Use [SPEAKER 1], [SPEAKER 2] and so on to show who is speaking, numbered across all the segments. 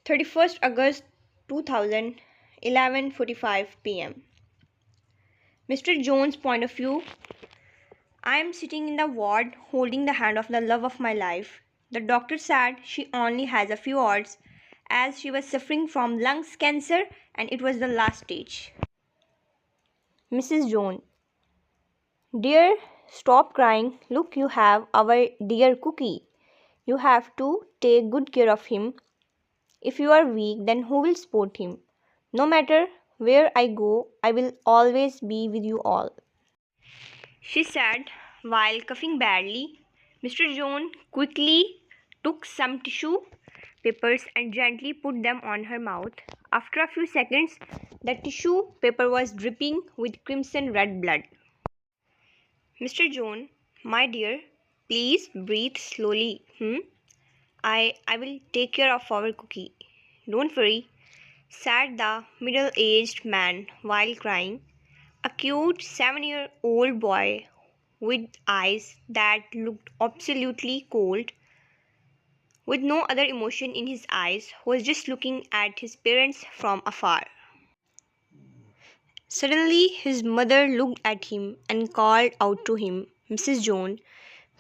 [SPEAKER 1] 31st August 2000, 11:45 p.m. Mr. Jones' point of view. I am sitting in the ward holding the hand of the love of my life. The doctor said she only has a few hours as she was suffering from lungs cancer and it was the last stage. Mrs. Joan. Dear, stop crying. Look, you have our dear Cookie. You have to take good care of him. If you are weak, then who will support him? No matter where I go, I will always be with you all, she said while coughing badly. Mr. Joan quickly took some tissue papers and gently put them on her mouth. After a few seconds, the tissue paper was dripping with crimson red blood. Mr. Joan, my dear, please breathe slowly. I will take care of our Cookie. Don't worry, said the middle-aged man while crying. A cute 7-year-old boy with eyes that looked absolutely cold, with no other emotion in his eyes, was just looking at his parents from afar. Suddenly, his mother looked at him and called out to him, Mrs. Joan,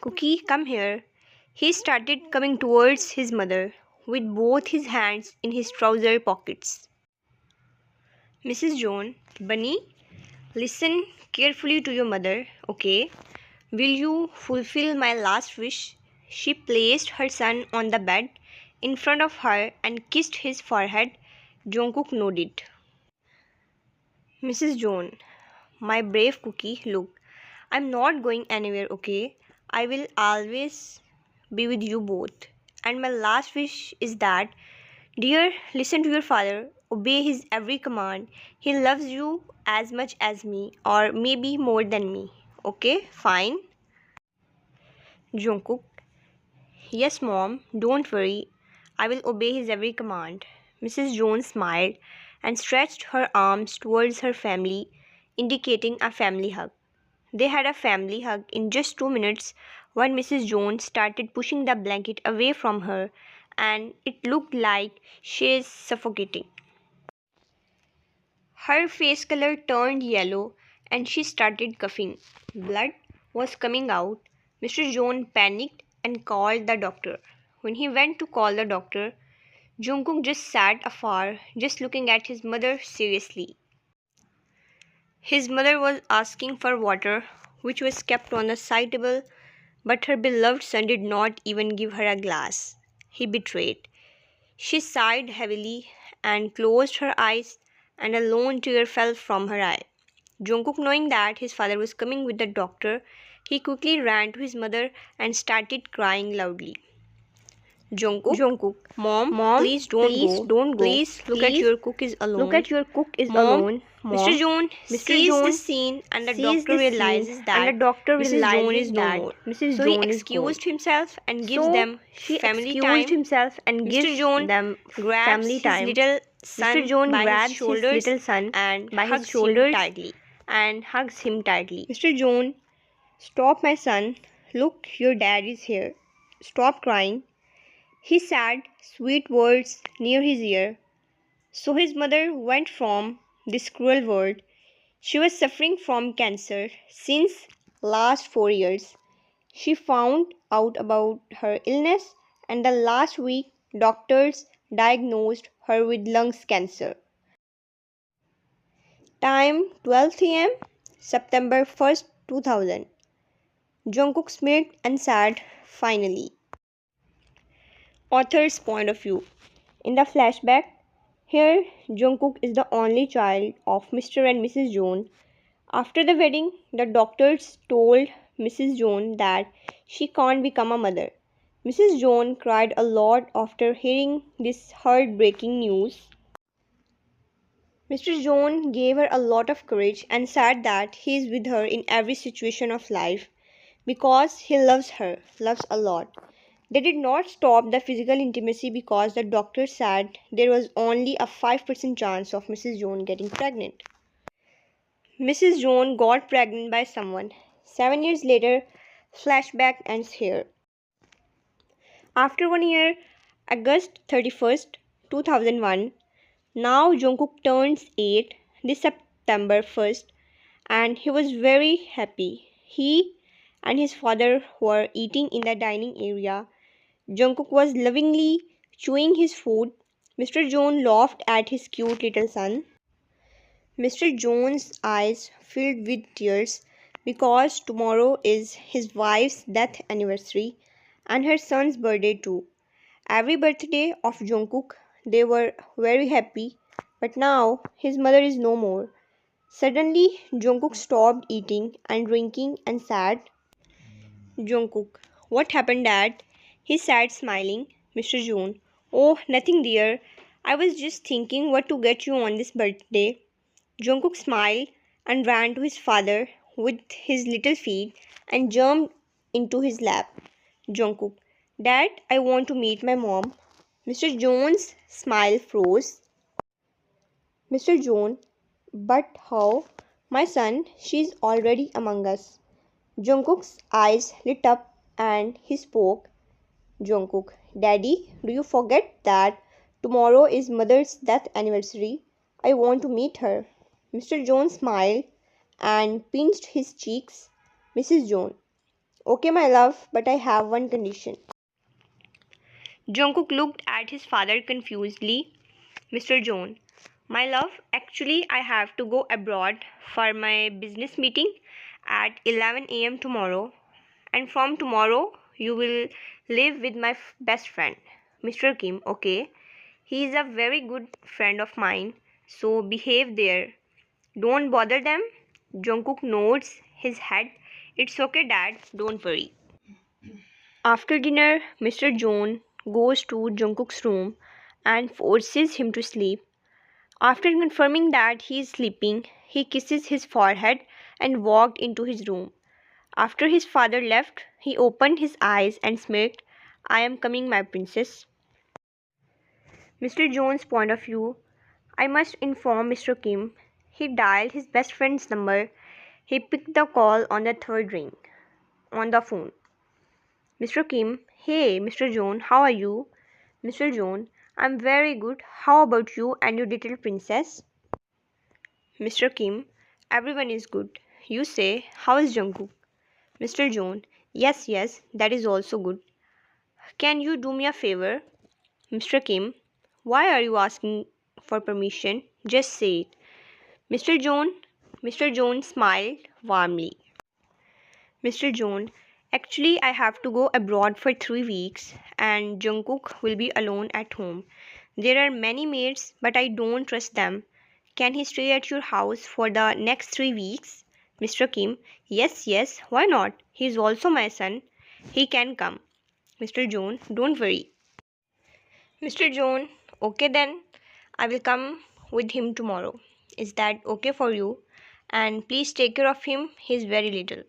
[SPEAKER 1] Cookie, come here. He started coming towards his mother, with both his hands in his trouser pockets. Mrs. Joan, Bunny, listen carefully to your mother, okay? Will you fulfill my last wish? She placed her son on the bed in front of her and kissed his forehead. Jungkook nodded. Mrs. Joan, my brave Cookie, look, I'm not going anywhere, okay? I will always be with you both. And my last wish is that, dear, listen to your father, obey his every command. He loves you as much as me, or maybe more than me. Okay, fine. Jungkook, yes, mom, don't worry. I will obey his every command. Mrs. Jones smiled and stretched her arms towards her family, indicating a family hug. They had a family hug in just 2 minutes when Mrs. Jones started pushing the blanket away from her, and it looked like she is suffocating. Her face color turned yellow and she started coughing. Blood was coming out. Mr. Jones panicked and called the doctor. When he went to call the doctor, Jungkook just sat afar, just looking at his mother seriously. His mother was asking for water, which was kept on the side table, but her beloved son did not even give her a glass. He betrayed. She sighed heavily and closed her eyes, and a lone tear fell from her eye. Jungkook, knowing that his father was coming with the doctor, he quickly ran to his mother and started crying loudly. Jungkook, mom, please don't go. Please look at your cook is alone. Mr. Joan sees this scene and the doctor realizes that Mrs. Joan is no more. So he excused himself and gives them family time. Mr. Joan grabs his little son by his shoulders and hugs him tightly. Mr. Joan, stop, my son. Look, your dad is here. Stop crying. He said sweet words near his ear. So his mother went from this cruel world. She was suffering from cancer since last 4 years. She found out about her illness and the last week doctors diagnosed her with lungs cancer. Time 12 am, September 1st, 2000. Jungkook smiled and said, finally. Author's point of view. In the flashback, here Jungkook is the only child of Mr. and Mrs. Joan. After the wedding, the doctors told Mrs. Joan that she can't become a mother. Mrs. Joan cried a lot after hearing this heartbreaking news. Mr. Joan gave her a lot of courage and said that he is with her in every situation of life because he loves her, loves a lot. They did not stop the physical intimacy because the doctor said there was only a 5% chance of Mrs. Joan getting pregnant. Mrs. Joan got pregnant by someone. 7 years later, flashback ends here. After 1 year, August 31st, 2001. Now Jungkook turns 8 this September 1st, and he was very happy. He and his father were eating in the dining area. Jungkook was lovingly chewing his food. Mr. Joan laughed at his cute little son. Mr. Jones' eyes filled with tears because tomorrow is his wife's death anniversary and her son's birthday too. Every birthday of Jungkook, they were very happy, but now his mother is no more. Suddenly, Jungkook stopped eating and drinking and said, Jungkook, what happened, Dad? He said, smiling. Mr. Joon, oh, nothing, dear. I was just thinking what to get you on this birthday. Jungkook smiled and ran to his father with his little feet and jumped into his lap. Jungkook, Dad, I want to meet my mom. Mr. Jones' smile froze. Mr. Joan, but how? My son, she's already among us. Jungkook's eyes lit up and he spoke. Jungkook, Daddy, do you forget that tomorrow is mother's death anniversary? I want to meet her. Mr. Jones smiled and pinched his cheeks. Mrs. Joan, okay, my love, but I have one condition. Jungkook looked at his father confusedly. Mr. Joan, my love, actually, I have to go abroad for my business meeting at 11 a.m. tomorrow, and from tomorrow, you will live with my best friend, Mr. Kim, okay? He is a very good friend of mine, so behave there. Don't bother them. Jungkook nods his head. It's okay, Dad, don't worry. After dinner, Mr. Joan goes to Jungkook's room and forces him to sleep. After confirming that he is sleeping, he kisses his forehead and walked into his room. After his father left, he opened his eyes and smirked, I am coming, my princess. Mr. Jones' point of view, I must inform Mr. Kim. He dialed his best friend's number. He picked the call on the third ring on the phone. Mr. Kim, hey, Mr. Joan, how are you? Mr. Joan, I'm very good. How about you and your little princess? Mr. Kim, everyone is good. You say, how is Jungkook? Mr. Joan, yes, yes, that is also good. Can you do me a favor? Mr. Kim, why are you asking for permission? Just say it. Mr. Joan, Mr. Joan smiled warmly. Mr. Joan, actually, I have to go abroad for 3 weeks and Jungkook will be alone at home. There are many maids, but I don't trust them. Can he stay at your house for the next 3 weeks? Mr. Kim, yes, yes, why not? He is also my son. He can come. Mr. Joan, don't worry. Mr. Joan, okay then. I will come with him tomorrow. Is that okay for you? And please take care of him. He is very little.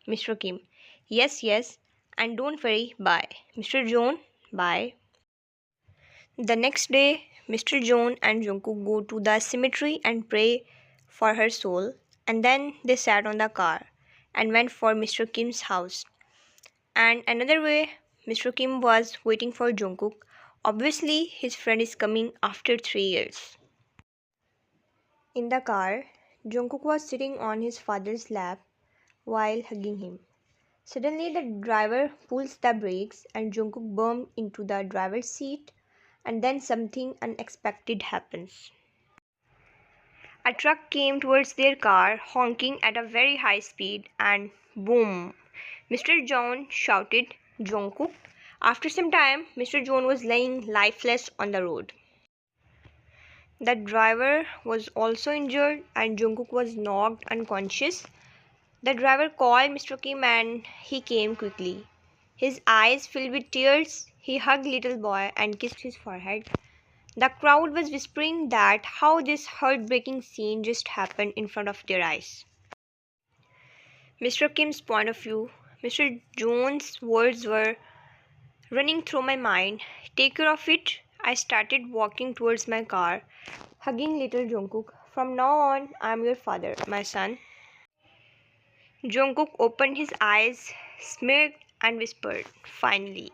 [SPEAKER 1] Mr. Kim, yes, yes. And don't worry. Bye. Mr. Joan, bye. The next day, Mr. Joan and Jungkook go to the cemetery and pray for her soul. And then they sat on the car and went for Mr. Kim's house. And another way, Mr. Kim was waiting for Jungkook. Obviously, his friend is coming after 3 years. In the car, Jungkook was sitting on his father's lap while hugging him. Suddenly, the driver pulls the brakes and Jungkook bumped into the driver's seat, and then something unexpected happens. A truck came towards their car, honking at a very high speed, and boom! Mr. Joan shouted, Jungkook. After some time, Mr. Joan was lying lifeless on the road. The driver was also injured and Jungkook was knocked unconscious. The driver called Mr. Kim and he came quickly. His eyes filled with tears. He hugged little boy and kissed his forehead. The crowd was whispering that how this heartbreaking scene just happened in front of their eyes. Mr. Kim's point of view, Mr. Jones' words were running through my mind. Take care of it. I started walking towards my car, hugging little Jungkook. From now on, I am your father, my son. Jungkook opened his eyes, smirked, and whispered, finally.